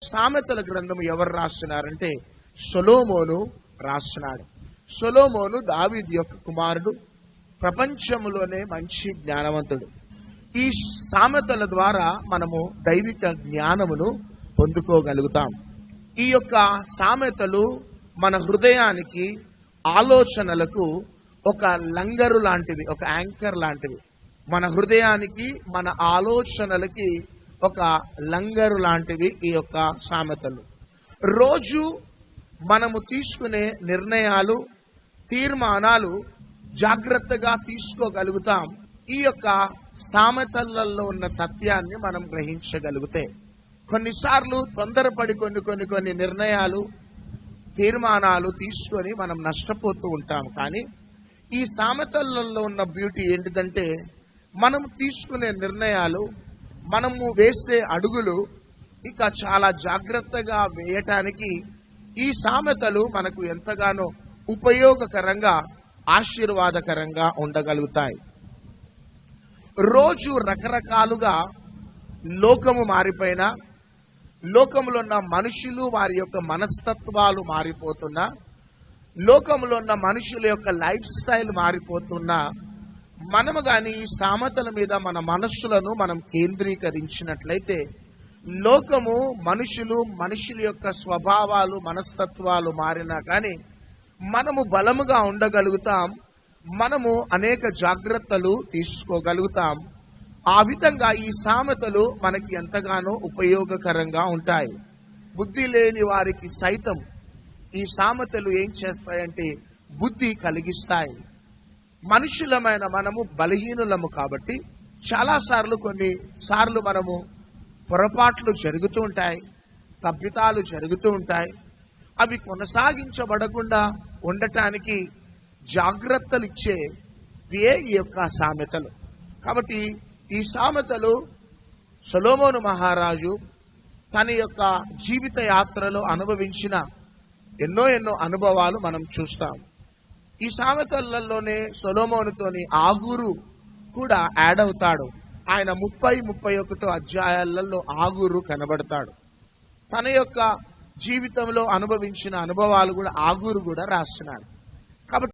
సామెతల గ్రంథము ఎవరు రాస్తున్నారంటే సొలొమోను రాస్తున్నాడు. సొలొమోను దావీదు యొక్క కుమారుడు, ప్రపంచంలోనే మంచి జ్ఞానవంతుడు. ఈ సామెతల ద్వారా మనము దైవిక జ్ఞానమును పొందుకోగలుగుతాం. ఈ యొక్క సామెతలు మన హృదయానికి, ఆలోచనలకు ఒక లంగరు లాంటివి, ఒక యాంకర్ లాంటివి. మన హృదయానికి, మన ఆలోచనలకి ఒక లంగరు లాంటివి ఈ యొక్క సామెతలు. రోజు మనము తీసుకునే నిర్ణయాలు, తీర్మానాలు జాగ్రత్తగా తీసుకోగలుగుతాం ఈ యొక్క సామెతలలో ఉన్న సత్యాన్ని మనం గ్రహించగలిగితే. కొన్నిసార్లు తొందరపడి కొన్ని నిర్ణయాలు, తీర్మానాలు తీసుకొని మనం నష్టపోతూ ఉంటాం. కానీ ఈ సామెతలలో ఉన్న బ్యూటీ ఏంటిదంటే, మనం తీసుకునే నిర్ణయాలు, మనము వేసే అడుగులు ఇంకా చాలా జాగ్రత్తగా వేయటానికి ఈ సామెతలు మనకు ఎంతగానో ఉపయోగకరంగా, ఆశీర్వాదకరంగా ఉండగలుగుతాయి. రోజు రకరకాలుగా లోకము మారిపోయినా, లోకములో ఉన్న మనుషులు వారి యొక్క మనస్తత్వాలు మారిపోతున్నా, లోకంలో ఉన్న మనుషుల యొక్క లైఫ్ స్టైల్ మారిపోతున్నా, మనము కానీ ఈ సామెతల మీద మన మనస్సులను మనం కేంద్రీకరించినట్లయితే లోకము, మనుషుల యొక్క స్వభావాలు, మనస్తత్వాలు మారినా కానీ మనము బలముగా ఉండగలుగుతాం. మనము అనేక జాగ్రత్తలు తీసుకోగలుగుతాం. ఆ విధంగా ఈ సామెతలు మనకి ఎంతగానో ఉపయోగకరంగా ఉంటాయి. బుద్ధి లేని వారికి సైతం ఈ సామెతలు ఏం చేస్తాయంటే బుద్ధి కలిగిస్తాయి. మనుషులమైన మనము బలహీనులము కాబట్టి కొన్నిసార్లు మనము పొరపాట్లు జరుగుతూ ఉంటాయి, తప్పిదాలు జరుగుతూ ఉంటాయి. అవి కొనసాగించబడకుండా ఉండటానికి జాగ్రత్తలు ఇచ్చేవే ఈ యొక్క సామెతలు. కాబట్టి ఈ సామెతలు సొలొమోను మహారాజు తన యొక్క జీవిత యాత్రలో అనుభవించిన ఎన్నో అనుభవాలు మనం చూస్తాం. ఈ సామెతలలోనే సొలొమోనుతోని ఆగూరు కూడా యాడ్ అవుతాడు. ఆయన 30-31 అధ్యాయాలలో ఆగూరు కనబడతాడు. తన యొక్క జీవితంలో అనుభవించిన అనుభవాలు కూడా ఆగూరు కూడా రాస్తున్నాడు. కాబట్టి